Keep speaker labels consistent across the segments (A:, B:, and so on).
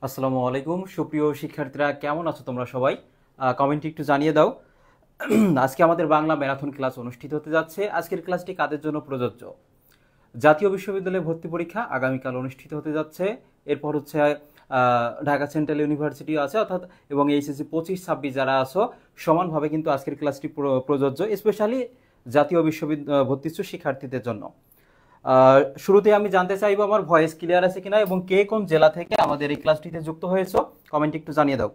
A: আসসালামু আলাইকুম সুপ্রিয় শিক্ষার্থীরা, কেমন আছো তোমরা সবাই? কমেন্টে একটু জানিয়ে দাও। আজকে আমাদের বাংলা ম্যারাথন ক্লাস অনুষ্ঠিত হতে যাচ্ছে। আজকের ক্লাসটি কাদের জন্য প্রযোজ্য? জাতীয় বিশ্ববিদ্যালয়ে ভর্তি পরীক্ষা আগামীকাল অনুষ্ঠিত হতে যাচ্ছে। এরপর হচ্ছে ঢাকা সেন্ট্রাল ইউনিভার্সিটিও আছে, অর্থাৎ এবং এইচএসসি 25-26 যারা আছো সমানভাবে কিন্তু আজকের ক্লাসটি প্রযোজ্য, স্পেশালি জাতীয় বিশ্ববিদ্যালয় ভর্তিচ্ছু শিক্ষার্থীদের জন্য। শুরুতে আমি জানতে চাইবো আমার ভয়েস ক্লিয়ার আছে কিনা এবং কে কোন জেলা থেকে আমাদের এই ক্লাসটিতে যুক্ত হয়েছো কমেন্টে একটু জানিয়ে দাও।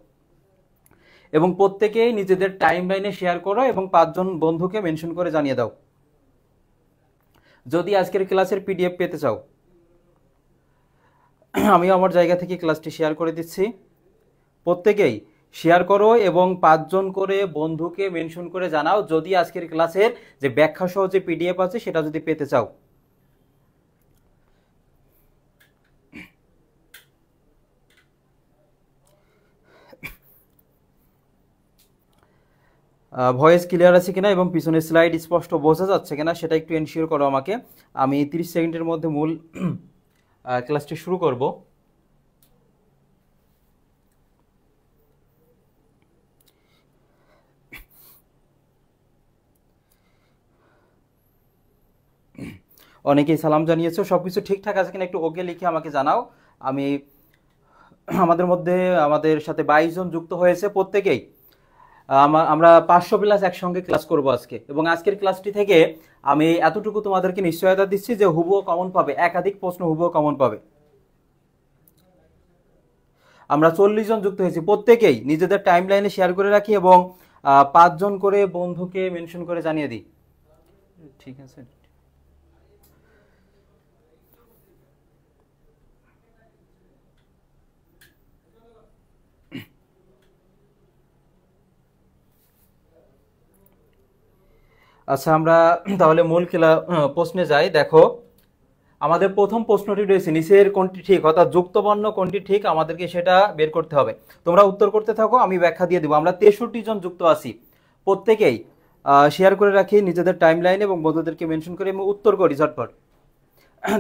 A: এবং প্রত্যেকেই নিজেদের টাইম লাইনে শেয়ার করো এবং 5 জন বন্ধুকে মেনশন করে জানিয়ে দাও যদি আজকের ক্লাসের পিডিএফ পেতে চাও। আমি আমার জায়গা থেকে ক্লাসটি শেয়ার করে দিচ্ছি। প্রত্যেকেই শেয়ার করো এবং 5 জন করে বন্ধুকে মেনশন করে জানাও যদি আজকের ক্লাসের যে ব্যাখ্যা সহ যে পিডিএফ আছে সেটা যদি পেতে চাও। ভয়েস ক্লিয়ার আছে কিনা এবং পিছনের স্লাইড স্পষ্ট বোঝা যাচ্ছে কিনা সেটা একটু এনশিওর করো আমাকে। আমি 30 সেকেন্ডের মধ্যে মূল ক্লাসটি শুরু করব। অনেকেই সালাম জানিয়েছো, সবকিছু ঠিকঠাক আছে কিনা একটু ওকে লিখে আমাকে জানাও। আমি আমাদের সাথে 22 জন যুক্ত হয়েছে। প্রত্যেকেই আমরা 500+ একসঙ্গে ক্লাস করব আজকে, এবং আজকের ক্লাসটি থেকে আমি এতটুকু তোমাদেরকে নিশ্চয়তা দিচ্ছি যে হুবহু কমন পাবে, একাধিক প্রশ্ন হুবহু কমন পাবে। আমরা 40 জন যুক্ত হয়েছি। প্রত্যেকেই নিজেদের টাইম লাইনে শেয়ার করে রাখি এবং 5 জন করে বন্ধুকে মেনশন করে জানিয়ে দিই। ঠিক আছে। আচ্ছা, আমরা তাহলে মূল প্রশ্নে যাই। দেখো, আমাদের প্রথম প্রশ্নটি রয়েছে নিচের কোনটি ঠিক, অর্থাৎ যুক্তবর্ণ কোনটি ঠিক, আমাদেরকে সেটা বের করতে হবে। তোমরা উত্তর করতে থাকো, আমি ব্যাখ্যা দিয়ে দিব। আমরা 63 জন যুক্ত আছি। প্রত্যেকেই শেয়ার করে রাখি নিজেদের টাইম লাইনে এবং বন্ধুদেরকে মেনশন করে আমি উত্তর করি ঝটপট।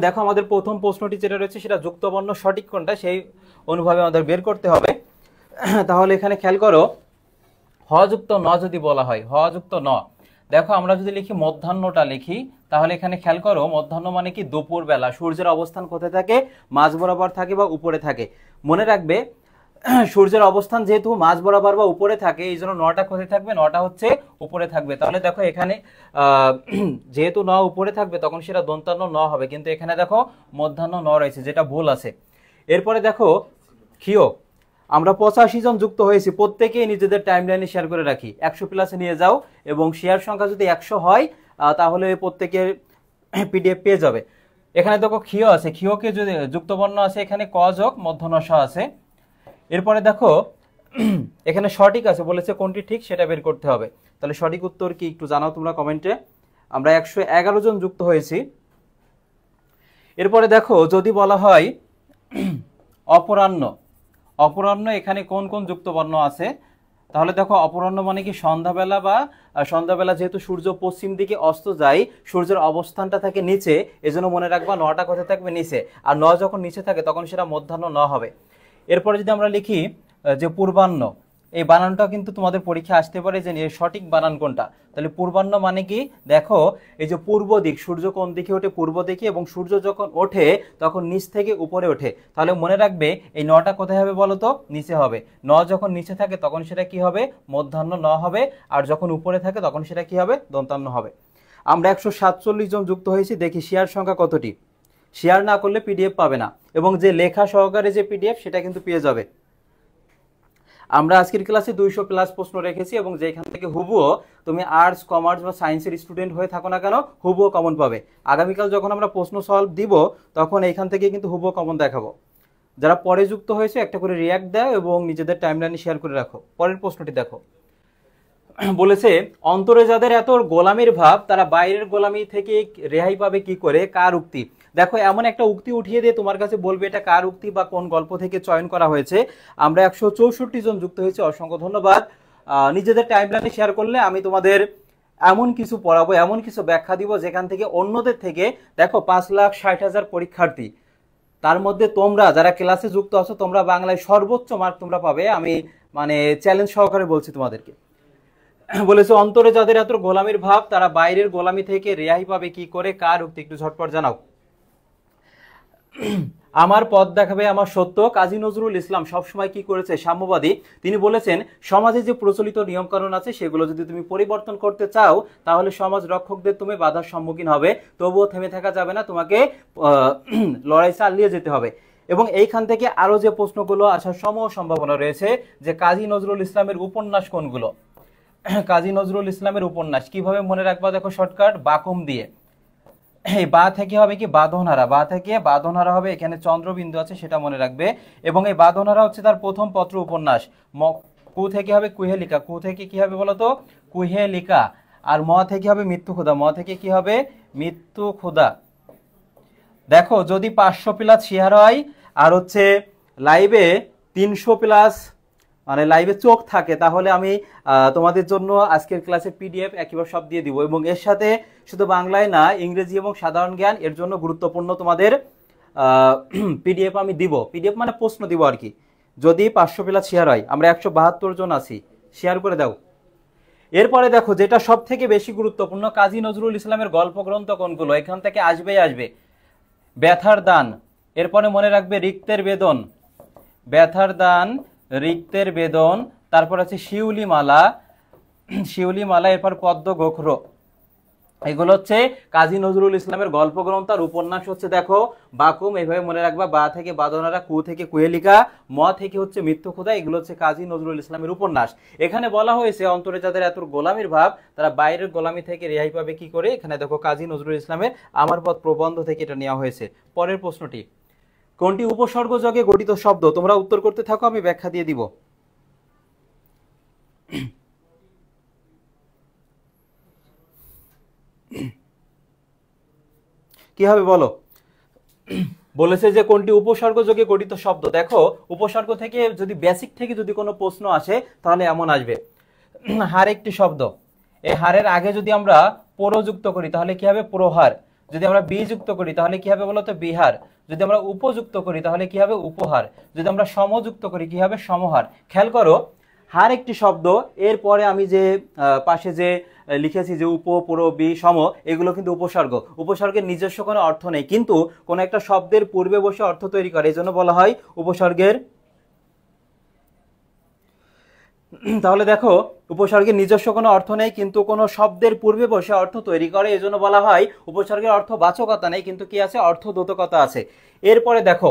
A: দেখো, আমাদের প্রথম প্রশ্নটি যেটা রয়েছে সেটা যুক্তবর্ণ সঠিক কোনটা সেই অনুভাবে আমাদের বের করতে হবে। তাহলে এখানে খেয়াল করো, হ যুক্ত ন যদি বলা হয়, হ যুক্ত ন, দেখো আমরা যদি লিখি মধ্যাহ্নটা লিখি, তাহলে এখানে খেয়াল করো মধ্যাহ্ন মানে কি দুপুর বেলা। সূর্যের অবস্থান কোথায় থাকে? মাঝ বরাবর থাকে বা উপরে থাকে। মনে রাখবে সূর্যের অবস্থান যেহেতু মাঝ বরাবর বা উপরে থাকে, এই জন্য নটা কোথায় থাকবে? নটা হচ্ছে উপরে থাকবে। তাহলে দেখো এখানে যেহেতু ন উপরে থাকবে তখন সেটা দন্তান্ন ন হবে, কিন্তু এখানে দেখো মধ্যাহ্ন ন রয়েছে, যেটা ভুল আছে। এরপরে দেখো ক্ষিয়, আমরা 85 জন যুক্ত হয়েছি। প্রত্যেকেই নিজেদের টাইম লাইনে শেয়ার করে রাখি, 100+ নিয়ে যাও এবং শেয়ার সংখ্যা যদি 100 হয় তাহলে প্রত্যেকের পিডিএফ পেয়ে যাবে। এখানে দেখো ক্ষিয় আছে, ক্ষিয়কে যদি যুক্তবর্ণ আছে, এখানে ক যোগ মধ্যাহ্ন স আছে। এরপরে দেখো এখানে সঠিক আছে বলেছে, কোনটি ঠিক সেটা বের করতে হবে। তাহলে সঠিক উত্তর কি একটু জানাও তোমরা কমেন্টে। আমরা 111 জন যুক্ত হয়েছি। এরপরে দেখো যদি বলা হয় অপরাহ্ন, অপরাহ্ন এখানে কোন কোন যুক্তবর্ণ আছে? তাহলে দেখো অপরাহ্ন মানে কি সন্ধ্যাবেলা, বা সন্ধ্যাবেলা যেহেতু সূর্য পশ্চিম দিকে অস্ত যায়, সূর্যের অবস্থানটা থাকে নিচে, এজন্য মনে রাখবা নটা কোথায় থাকবে? নিচে। আর ন যখন নিচে থাকে তখন সেটা মধ্যাহ্ন ন হবে। এরপরে যদি আমরা লিখি যে পূর্বাহ্ন, এই বানানটা কিন্তু তোমাদের পরীক্ষা আসতে পারে যে এর সঠিক বানান কোনটা। তাহলে পূর্বাহ্ন মানে কি? দেখো এই যে পূর্ব দিক, সূর্য কোন দিকে ওঠে? পূর্ব দিকে, এবং সূর্য যখন ওঠে তখন নিচ থেকে উপরে ওঠে। তাহলে মনে রাখবে এই নটা কোথায় হবে বলো তো? নিচে হবে। ন যখন নিচে থাকে তখন সেটা কি হবে? মধ্যাহ্ন ন হবে। আর যখন উপরে থাকে তখন সেটা কি হবে? দন্তান্ন হবে। আমরা 147 জন যুক্ত হয়েছি। দেখি শেয়ার সংখ্যা কতটি। শেয়ার না করলে পিডিএফ পাবে না, এবং যে লেখা সহকারে যে পিডিএফ সেটা কিন্তু পেয়ে যাবে। আমরা আজকের ক্লাসে 200+ প্রশ্ন রেখেছি, এবং যেখান থেকে হুবহু তুমি আর্টস, কমার্স বা সায়েন্সের স্টুডেন্ট হয়ে থাকো না কেন হুবহু কমন পাবে। আগামীকাল যখন আমরা প্রশ্ন সলভ দিব তখন এইখান থেকে কিন্তু হুবহু কমন দেখাবো। যারা পরে যুক্ত হয়েছে একটা করে রিয়াক্ট দাও এবং নিজেদের টাইমলাইনে শেয়ার করে রাখো। পরের প্রশ্নটি দেখো, বলেছে অন্তরে যাদের এত গোলামির ভাব তারা বাইরের গোলামি থেকে রেহাই পাবে কি করে? কার উক্তি? দেখো এমন একটা উক্তি উঠিয়ে দিয়ে তোমার কাছে বলবে এটা কার উক্তি বা কোন গল্প থেকে চয়ন করা হয়েছে। আমরা 164 জন যুক্ত হয়েছে, অসংখ্য ধন্যবাদ। নিজেদের টাইমলাইনে শেয়ার করলে আমি তোমাদের এমন কিছু পড়াবো, এমন কিছু ব্যাখ্যা দিব যেখান থেকে অন্যদের থেকে, দেখো 5,60,000 পরীক্ষার্থী, তার মধ্যে তোমরা যারা ক্লাসে যুক্ত আছো তোমরা বাংলায় সর্বোচ্চ মার্ক তোমরা পাবে, আমি মানে চ্যালেঞ্জ সহকারে বলছি তোমাদেরকে। বলেছে অন্তরে যাদের এত গোলামির ভাব তারা বাইরের গোলামি থেকে রেহাই পাবে কি করে, কার উক্তি একটু ঝটপট জানাও। আমার পথ দেখাবে আমার সত্য। কাজী নজরুল ইসলাম সবসময় কি করেছে, সাম্যবাদী। তিনি বলেছেন সমাজে যে প্রচলিত নিয়মকানুন আছে সেগুলো যদি তুমি পরিবর্তন করতে চাও তাহলে সমাজ রক্ষকদের তুমি বাধার সম্মুখীন হবে, তবুও থেমে থাকা যাবে না, তোমাকে লড়াই চালিয়ে যেতে হবে। এবং এইখান থেকে আরো যে প্রশ্নগুলো আসার সমূহ সম্ভাবনা রয়েছে যে কাজী নজরুল ইসলামের উপন্যাস কোনগুলো। কাজী নজরুল ইসলামের উপন্যাস কিভাবে মনে রাখবা, দেখো শর্টকাট বাকুম দিয়ে। এই বা থেকে হবে কি বাঁধনহারা, বা থেকে বাঁধনহারা হবে, এখানে চন্দ্রবিন্দু আছে সেটা মনে রাখবে। এবং এই বাঁধনহারা হচ্ছে তার প্রথম পত্র উপন্যাস। কু থেকে হবে কুহেলিকা, কু থেকে কি হবে বলতো কুহেলিকা। আর ম থেকে হবে মৃত্যু ক্ষুধা, ম থেকে কি হবে মৃত্যু ক্ষুধা। দেখো যদি 500 প্লাস শেয়ার হয় আর হচ্ছে লাইভে 300 প্লাস মানে লাইভে চোখ থাকে তাহলে আমি তোমাদের জন্য আজকের ক্লাসে পিডিএফ একেবারে সব দিয়ে দিব। এবং এর সাথে শুধু বাংলায় না ইংরেজি এবং সাধারণ জ্ঞান এর জন্য গুরুত্বপূর্ণ তোমাদের পিডিএফ আমি দিব। পিডিএফ মানে প্রশ্ন দিব আর কি। যদি 500 প্লাস শেয়ার হয়, আমরা 172 জন আছি, শেয়ার করে দাও। এরপরে দেখো যেটা সব থেকে বেশি গুরুত্বপূর্ণ, কাজী নজরুল ইসলামের গল্প গ্রন্থ কোনগুলো, এখান থেকে আসবে ব্যথার দান, এরপরে মনে রাখবে রিক্তের বেদন, ব্যথার দান রিক্তের বেদন, তারপর আছে শিউলি মালা, শিউলি মালা, এরপর পদ্ম গোখর। এগুলো হচ্ছে কাজী নজরুল ইসলামের গল্প গ্রন্থ। আর উপন্যাস হচ্ছে দেখো বাকুম, এইভাবে মনে রাখবা, বা থেকে বাঁধনহারা, কু থেকে কুহেলিকা, ম থেকে হচ্ছে মৃত্যু ক্ষুধা। এগুলো হচ্ছে কাজী নজরুল ইসলামের উপন্যাস। এখানে বলা হয়েছে অন্তরে যাদের এত গোলামির ভাব তারা বাইরের গোলামি থেকে রেহাই পাবে কি করে। এখানে দেখো কাজী নজরুল ইসলামের আমার পথ প্রবন্ধ থেকে এটা নেওয়া হয়েছে। পরের প্রশ্নটি, কোনটি উপসর্গ যোগে গঠিত শব্দ? তোমরা উত্তর করতে থাকো, আমি ব্যাখ্যা দিয়ে দিব। কি হবে বলো? বলেছে যে কোনটি উপসর্গ যোগে গঠিত শব্দ। দেখো উপসর্গ থেকে যদি বেসিক থেকে যদি কোনো প্রশ্ন আসে তাহলে এমন আসবে, হার একটি শব্দ, এই হারের আগে যদি আমরা পর যুক্ত করি তাহলে কি হবে প্রহার, যদি আমরা বি যুক্ত করি তাহলে কি হবে বলতো বিহার, যদি আমরা উপযুক্ত করি তাহলে কি হবে উপহার, যদি আমরা সমযুক্ত করি কি হবে সমহার। খেয়াল করো হার একটি শব্দ, এরপরে আমি যে পাশে যে লিখেছি যে উপ, পুর, বি, সম, এগুলো কিন্তু উপসর্গ। উপসর্গের নিজস্ব কোনো অর্থ নেই কিন্তু কোনো একটা শব্দের পূর্বে বসে অর্থ তৈরি করে, এই জন্য বলা হয় উপসর্গের। তাহলে দেখো উপসর্গের নিজস্ব কোনো অর্থ নেই কিন্তু কোনো শব্দের পূর্বে বসে অর্থ তৈরি করে, এই জন্য বলা হয় উপসর্গের অর্থ বাচকতা নেই কিন্তু কি আছে অর্থ দ্যোতকতা আছে। এরপরে দেখো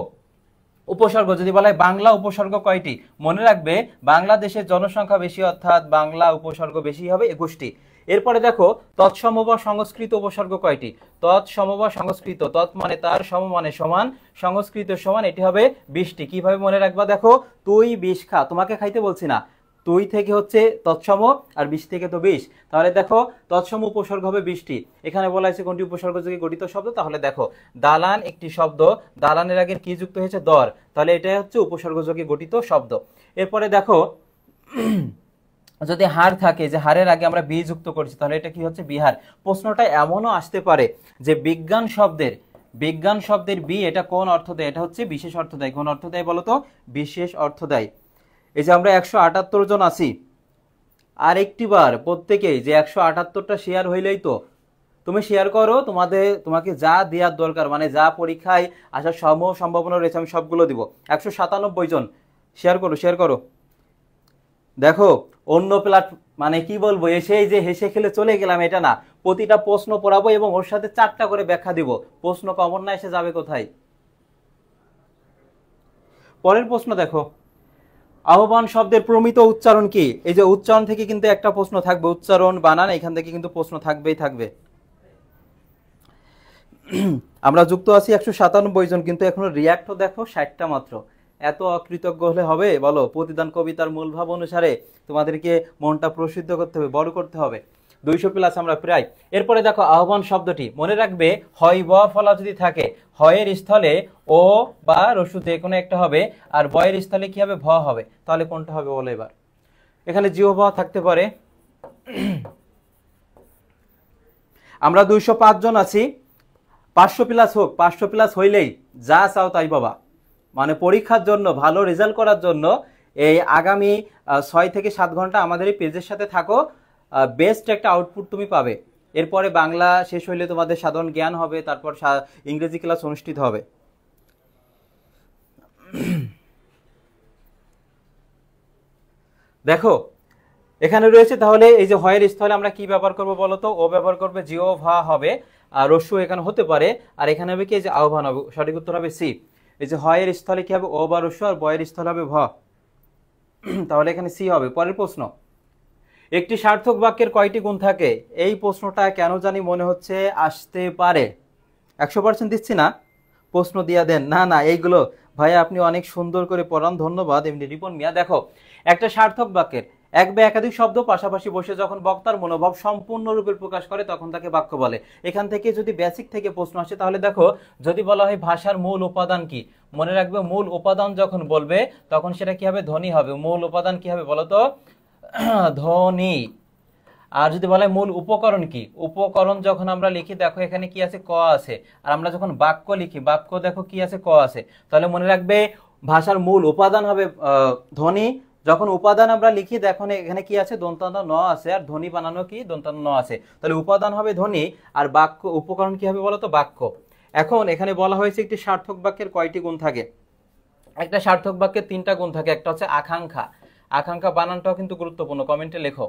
A: উপসর্গ যদি বলা হয় বাংলা উপসর্গ কয়টি, মনে রাখবে বাংলাদেশের জনসংখ্যা বেশি অর্থাৎ বাংলা উপসর্গ বেশি হবে 21টি। এরপরে দেখো তৎসম বা সংস্কৃত উপসর্গ কয়টি, তৎসম বা সংস্কৃত, তৎ মানে তার, সম মানে সমান, সংস্কৃত সমান, এটি হবে 20টি। কিভাবে মনে রাখবা, দেখো তুই 20 খা, তোমাকে খাইতে বলছি না, তুই থেকে হচ্ছে তৎসম আর 20 থেকে তো 20, তাহলে দেখো তৎসম উপসর্গ হবে 20টি। এখানে বলা হয়েছে কোনটি উপসর্গ যোগে গঠিত শব্দ, তাহলে দেখো দালান একটি শব্দ, দালানের আগে কি যুক্ত হয়েছে দর, তাহলে এটাই হচ্ছে উপসর্গ যোগে গঠিত শব্দ। এরপরে দেখো যদি হার থাকে যে হারের আগে আমরা বি যুক্ত করছি তাহলে এটা কি হচ্ছে বিহার। প্রশ্নটা এমনও আসতে পারে যে বিজ্ঞান শব্দের বি এটা কোন অর্থ দেয়, এটা হচ্ছে বিশেষ অর্থ দেয়। কোন অর্থ দেয় বলতো, বিশেষ অর্থ দেয়। এই যে আমরা 178 জন আছি, আর একটি বার প্রত্যেকেই যে 178টা শেয়ার হইলেই তো, তুমি শেয়ার করো, তোমাকে যা দেওয়ার দরকার মানে যা পরীক্ষায় আসার সম্ভাবনা রয়েছে আমি সবগুলো দিব। 197 জন শেয়ার করো। দেখো অন্য মানে কি বলবো, এসেই যে হেসে খেলে চলে গেলাম এটা না, প্রতিটা প্রশ্ন পড়াবো এবং ওর সাথে 4টা করে ব্যাখ্যা দিব। প্রশ্ন কমন না এসে যাবে কোথায়। পরের প্রশ্ন দেখো আহ্বান শব্দের প্রমিত উচ্চারণ কি। এই যে উচ্চারণ থেকে কিন্তু একটা প্রশ্ন থাকবে, উচ্চারণ বানান এখান থেকে কিন্তু প্রশ্ন থাকবে। আমরা যুক্ত আছি 197 জন কিন্তু এখনো রিয়াক্টও দেখো 60টা মাত্র। এত অকৃতজ্ঞ হলে হবে বলো? প্রতিদান কবিতার মূল ভাব অনুসারে তোমাদেরকে মনটা প্রসিদ্ধ করতে হবে, বড় করতে হবে। 200 প্লাস আমরা প্রায়। এরপরে দেখো আহ্বান শব্দটি মনে রাখবে হয় ব ফলা যদি থাকে, হয়ের স্থলে ও বা রসু যে কোনো একটা হবে, আর বয়ের স্থলে কি হবে ভ হবে, তাহলে কোনটা হবে বলো এবার। এখানে জিহ্বা থাকতে পারে। আমরা 205 জন আছি, 500 প্লাস হোক, 500 প্লাস হইলেই যা চাও তাই পাবা। মানে পরীক্ষার জন্য ভালো রেজাল্ট করার জন্য এই আগামী 6 থেকে 7 ঘন্টা আমাদের এই পেজের সাথে থাকো, বেস্ট একটা আউটপুট তুমি পাবে। এরপরে বাংলা শেষ হইলে তোমাদের সাধারণ জ্ঞান হবে, তারপর ইংরেজি ক্লাস অনুষ্ঠিত হবে। দেখো এখানে রয়েছে, তাহলে এই যে হয়ের স্থলে আমরা কি ব্যবহার করবো বলো তো? ও ব্যবহার করবে, জিও ভা হবে, আর রস্যু এখানে হতে পারে, আর এখানে হবে কি যে আহ্বান হবে। সঠিক উত্তর হবে সি। এই যে হয়ের স্থলে কি হবে? ও বা রস্যু, আর বয়ের স্থলে হবে ভ। তাহলে এখানে সি হবে। পরের প্রশ্ন, একটি সার্থক বাক্যের কয়টি গুণ থাকে? এই প্রশ্নটা কেন জানি মনে হচ্ছে আসতে পারে। 100% দিচ্ছি না, প্রশ্ন দিয়া দেন। না না, এইগুলো ভাইয়া আপনি অনেক সুন্দর করে পড়ান, ধন্যবাদ। এমনি রিপন মিয়া, দেখো একটা সার্থক বাক্যের এক বা একাধিক শব্দ পাশাপাশি বসে যখন বক্তার মনোভাব সম্পূর্ণরূপে প্রকাশ করে তখন তাকে বাক্য বলে। এখান থেকে যদি বেসিক থেকে প্রশ্ন আসে তাহলে দেখো, যদি বলা হয় ভাষার মূল উপাদান কি, মনে রাখবে মূল উপাদান যখন বলবে তখন সেটা কি হবে? ধ্বনি হবে। মূল উপাদান কি হবে বলো তো? ধ্বনি। আর যদি বলা হয় মূল উপকরণ কি, উপকরণ যখন আমরা লিখি দেখো এখানে কি আছে? ক আছে। আর আমরা যখন বাক্য লিখি, বাক্য দেখো কি আছে? ক আছে। তাহলে মনে রাখবে ভাষার মূল উপাদান হবে ধ্বনি। যখন উপাদান আমরা লিখি দেখো এখানে কি আছে? দন্তান্ন ন আছে, আর ধ্বনি বানানো কি? দন্তান্ন ন আছে। তাহলে উপাদান হবে ধ্বনি, আর বাক্য উপকরণ কি হবে বলো তো? বাক্য। এখন এখানে বলা হয়েছে একটি সার্থক বাক্যের কয়টি গুণ থাকে? একটা সার্থক বাক্যের 3টা গুণ থাকে। একটা হচ্ছে আকাঙ্ক্ষা। আকাঙ্ক্ষা বানানটাও কিন্তু গুরুত্বপূর্ণ, কমেন্টে লেখো।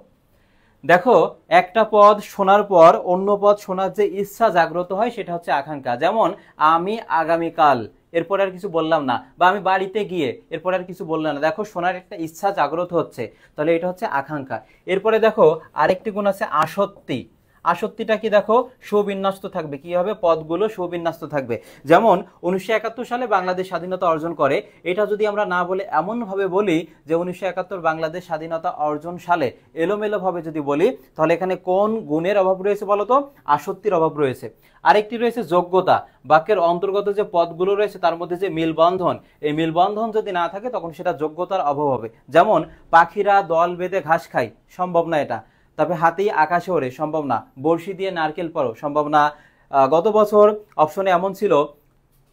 A: দেখো একটা পদ শোনার পর অন্য পদ শোনার যে ইচ্ছা জাগ্রত হয় সেটা হচ্ছে আকাঙ্ক্ষা। যেমন আমি আগামীকাল, এরপর আর কিছু বললাম না, বা আমি বাড়িতে গিয়ে, এরপর আর কিছু বললাম না। দেখো শোনার একটা ইচ্ছা জাগ্রত হচ্ছে, তাহলে এটা হচ্ছে আকাঙ্ক্ষা। এরপরে দেখো আরেকটি গুণ আছে আসক্তি। আসক্তিটা কি? দেখো সুবিন্যস্ত থাকবে, কি হবে? পদগুলো সুবিন্যস্ত থাকবে। যেমন 1971 সালে বাংলাদেশ স্বাধীনতা অর্জন করে, এটা যদি আমরা না বলে এমন ভাবে বলি যে 1971 বাংলাদেশ স্বাধীনতা অর্জন সালে, এলোমেলো ভাবে যদি বলি, তাহলে এখানে কোন গুণের অভাব রয়েছে বলতো? আসক্তির অভাব রয়েছে। আরেকটি রয়েছে যোগ্যতা। বাক্যের অন্তর্গত যে পদগুলো রয়েছে তার মধ্যে যে মিলবন্ধন, এই মিলবন্ধন যদি না থাকে তখন সেটা যোগ্যতার অভাব হবে। যেমন পাখিরা দল বেঁধে ঘাস খায়, সম্ভব না এটা। তবে হাতি আকাশে ওড়ে, সম্ভব না। বড়শি দিয়ে নারকেল পারো, সম্ভব না। গত বছর অপশনে এমন ছিল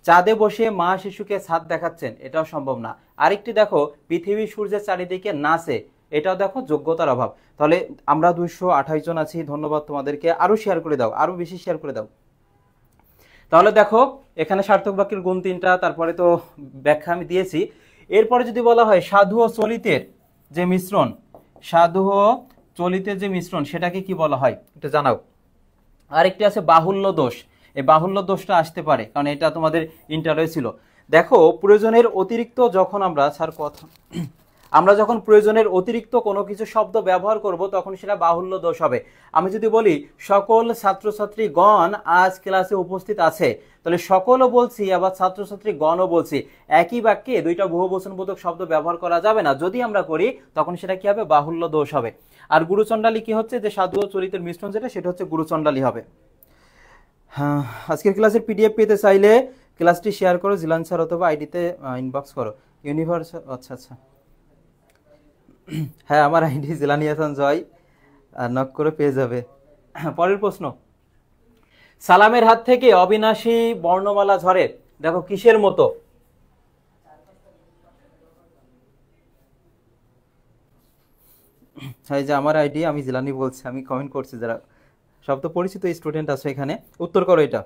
A: চাঁদে বসে মা শিশুকে ছাদ দেখাচ্ছেন, এটাও সম্ভব না। আরেকটি দেখো পৃথিবী সূর্যের চারিদিকে নাচে, এটাও দেখো যোগ্যতার অভাব। তাহলে আমরা 228 জন আছি, ধন্যবাদ তোমাদেরকে। আরো শেয়ার করে দাও, আরো বেশি শেয়ার করে দাও। তাহলে দেখো এখানে সার্থক বাক্যের গুণ 3টা, তারপরে তো ব্যাখ্যা আমি দিয়েছি। এরপরে যদি বলা হয় সাধু ও চলিতের যে মিশ্রণ, সাধু ও চলিতের যে মিশ্রণ সেটাকে কি বলা হয় এটা জানাও। আরেকটি আছে বাহুল্য দোষ। এই বাহুল্য দোষটা আসতে পারে, কারণ এটা তোমাদের ইন্টারভিউ ছিল। দেখো প্রয়োজনের অতিরিক্ত যখন আমরা যখন প্রয়োজনের অতিরিক্ত কোনো কিছু শব্দ ব্যবহার করব তখন সেটা বাহুল্য দোষ হবে। আমি যদি বলি সকল ছাত্রছাত্রীগণ আজ ক্লাসে উপস্থিত আছে, তাহলে সকলও বলছি আবার ছাত্রছাত্রীগণও বলছি, একই বাক্যে দুইটা বহুবচনবোধক শব্দ ব্যবহার করা যাবে না। যদি আমরা করি তখন সেটা কি হবে? বাহুল্য দোষ হবে। আর গুরুচণ্ডালী কি হচ্ছে? যে সাধু ও চরিতের মিশ্রণ যেটা, সেটা হচ্ছে গুরুচণ্ডালী হবে। হ্যাঁ, আজকের ক্লাসের পিডিএফ পেতে চাইলে ক্লাসটি শেয়ার করো জিলান স্যার, অথবা আইডিতে ইনবক্স করো। ইউনিভার্স, আচ্ছা আচ্ছা, হ্যাঁ আমার আইডি জিলানি হাসান জয়, নক করে পেয়ে যাবে। পরের প্রশ্ন, সালামের হাত থেকে অবিনাশী বর্ণমালা ঝরে, দেখো কিসের মতো? এই যে আমার আইডি, আমি জিলানি বলছি, আমি কমেন্ট করছি, যারা সব তো পরিচিত স্টুডেন্ট আছে এখানে, উত্তর করো এটা।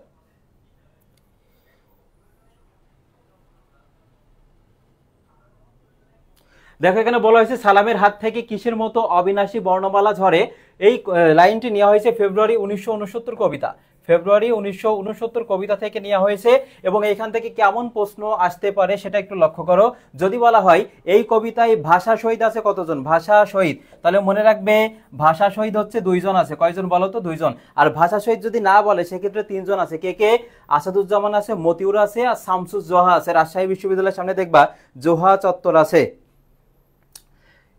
A: দেখো এখানে বলা হয়েছে সালামের হাত থেকে কিসের মতো অবিনাশী বর্ণমালা ঝরে। এই লাইনটি নেওয়া হয়েছে ফেব্রুয়ারি 1969 কবিতা, ফেব্রুয়ারি 1969 কবিতা থেকে নেওয়া হয়েছে। এবং এখান থেকে কেমন প্রশ্ন আসতে পারে সেটা একটু লক্ষ্য করো। যদি বলা হয় এই কবিতায় ভাষা শহীদ আছে কতজন? ভাষা শহীদ, তাহলে মনে রাখবে ভাষা শহীদ হচ্ছে 2 জন আছে। কয়জন বলো তো? 2 জন। আর ভাষা শহীদ যদি না বলে সেক্ষেত্রে 3 জন আছে। কে কে? আসাদুজ্জামান আছে, মতিউর আছে, আর শামসুজ্জোহা আছে। রাজশাহী বিশ্ববিদ্যালয়ের সামনে দেখবা জোহা চত্বর আছে।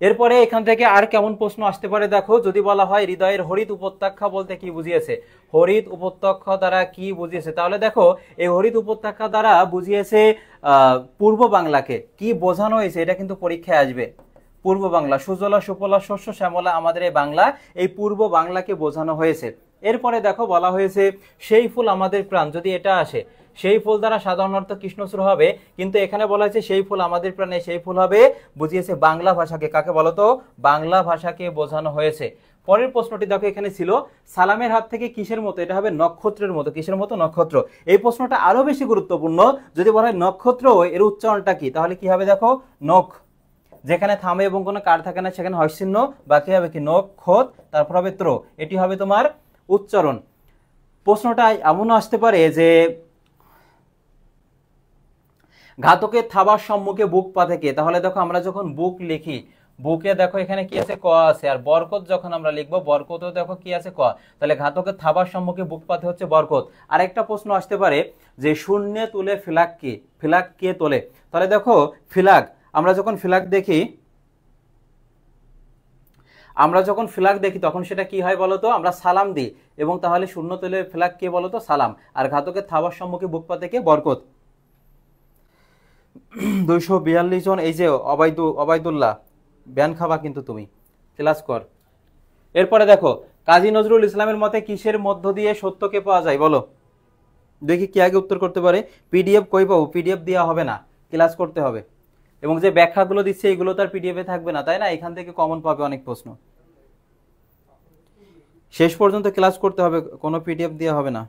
A: এরপরে এখান থেকে আর কেমন প্রশ্ন আসতে পারে দেখো, যদি বলা হয় হৃদয়ের হরিত উপত্যকা বলতে কি বুঝিয়েছে? হরিত উপত্যকা দ্বারা কি বুঝিয়েছে? তাহলে দেখো এই হরিত উপত্যকা দ্বারা বুঝিয়েছে পূর্ব বাংলাকে। কি বোঝানো হয়েছে এটা কিন্তু পরীক্ষায় আসবে। পূর্ব বাংলা, সুজলা সুফলা শস্য শ্যামলা আমাদের এই বাংলা, এই পূর্ব বাংলাকে বোঝানো হয়েছে। এরপরে দেখো বলা হয়েছে সেই ফুল আমাদের প্রাণ, যদি এটা আসে সেই ফুল দ্বারা সাধারণত কৃষ্ণচূড়া হবে, কিন্তু এখানে বলা হয়েছে সেই ফুল আমাদের প্রাণে, সেই ফুল হবে, বুঝিয়েছে বাংলা ভাষাকে। কাকে বলতো? বাংলা ভাষাকে বোঝানো হয়েছে। পরের প্রশ্নটি দেখো এখানে ছিল সালামের হাত থেকে কিসের মতো, এটা হবে নক্ষত্রের মতো। কিসের মতো? নক্ষত্র। এই প্রশ্নটা আরো বেশি গুরুত্বপূর্ণ, যদি বলা হয় নক্ষত্র এর উচ্চারণটা কি, তাহলে কি হবে দেখো নখ, যেখানে থামে এবং কোনো কার থাকে না সেখানে হর্ষচিহ্ন, বাকি হবে কি নক্ষত, তারপর হবে ত্র, এটি হবে তোমার উচ্চারণ। প্রশ্নটা এমনও আসতে পারে যে ঘাতকের থাবার সম্মুখে বুক পাতে কে, তাহলে দেখো আমরা যখন বুক লিখি, বুকে দেখো এখানে কি আছে? ক আছে। আর বরকত যখন আমরা লিখবো, বরকতও দেখো কি আছে? ক। তাহলে ঘাতকের থাবার সম্মুখে বুক পাতে হচ্ছে বরকত। আরেকটা প্রশ্ন আসতে পারে যে শূন্যে তুলে ফিলাক কে, ফিলাক কে তোলে, তাহলে দেখো ফিলাক, আমরা যখন ফিলাক দেখি, তখন সেটা কি হয় বলতো? আমরা সালাম দিই, এবং তাহলে শূন্য তুলে ফিলাক কে বলতো? সালাম। আর ঘাতকের থাবার সম্মুখে বুক পাতে কে? বরকত। 242 জন, এই যে অবাইদুল্লাহ, ব্যান খাবা কিন্তু তুমি, ক্লাস কর। এরপরে দেখো কাজী নজরুল ইসলামের মতে কিসের মধ্য দিয়ে সত্যকে পাওয়া যায় বলো? দেখি কি আগে উত্তর করতে পারে। পিডিএফ কই পাবো? পিডিএফ দেওয়া হবে না, ক্লাস করতে হবে। এবং যে ব্যাখ্যাগুলো দিচ্ছে এগুলো তার পিডিএফ এ থাকবে না, তাই না? এখান থেকে কমন পাবে অনেক প্রশ্ন। শেষ পর্যন্ত ক্লাস করতে হবে, কোনো পিডিএফ দেওয়া হবে না।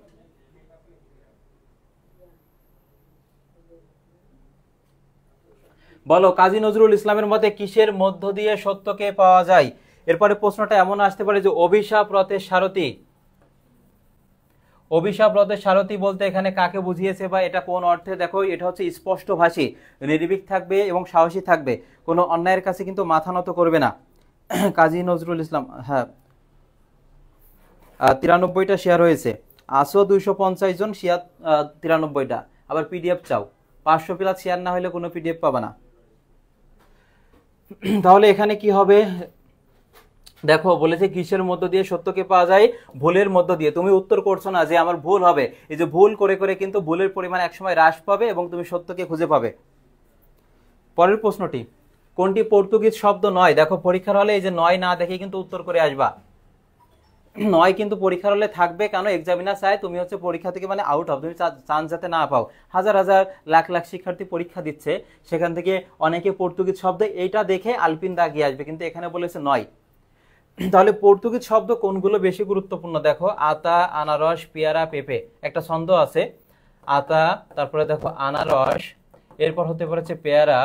A: বলো কাজী নজরুল ইসলামের মতে কিসের মধ্য দিয়ে সত্যকে পাওয়া যায়? এরপরে প্রশ্নটা এমন আসতে পারে যে অভিশাপ রথের সারথি, অভিশাপ রথের সারথি বলতে এখানে কাকে বুঝিয়েছে বা এটা কোন অর্থে? দেখো এটা হচ্ছে স্পষ্টভাষী, নির্ভীক থাকবে এবং সাহসী থাকবে, কোনো অন্যায়ের কাছে কিন্তু মাথা নত করবে না। কাজী নজরুল ইসলাম, হ্যাঁ 93টা শেয়ার হয়েছে, আসো 250 জন, শেয়ার 93টা। আবার পিডিএফ চাও, 500 প্লাস শেয়ার না হলে কোনো পিডিএফ পাবা না। তাহলে এখানে কি হবে দেখো, বলেছে কিসের মধ্য দিয়ে সত্যকে পাওয়া যায়? ভুলের মধ্য দিয়ে। তুমি উত্তর করছো না যে আমার ভুল হবে, এই যে ভুল করে করে কিন্তু ভুলের পরিমাণ একসময় হ্রাস পাবে এবং তুমি সত্যকে খুঁজে পাবে। পরের প্রশ্নটি, কোনটি পর্তুগিজ শব্দ নয়? দেখো পরীক্ষার হলে এই যে নয় না দেখে কিন্তু উত্তর করে আসবা। নয় কিন্তু পরীক্ষার হলে থাকবে, কেন? এক্সামিনার চাই তুমি হচ্ছে পরীক্ষা থেকে মানে আউট হও, তুমি চান্স যাতে না পাও। হাজার হাজার লাখ লাখ শিক্ষার্থী পরীক্ষা দিচ্ছে, সেখান থেকে অনেকে পর্তুগিজ শব্দ এইটা দেখে আলপিন দাগিয়ে আসবে, কিন্তু এখানে বলেছে নয়। তাহলে পর্তুগিজ শব্দ কোনগুলো বেশি গুরুত্বপূর্ণ? দেখো আতা, আনারস, পেয়ারা, পেঁপে। একটা ছন্দ আছে, আতা, তারপরে দেখো আনারস, এরপর হতে পারে পেয়ারা,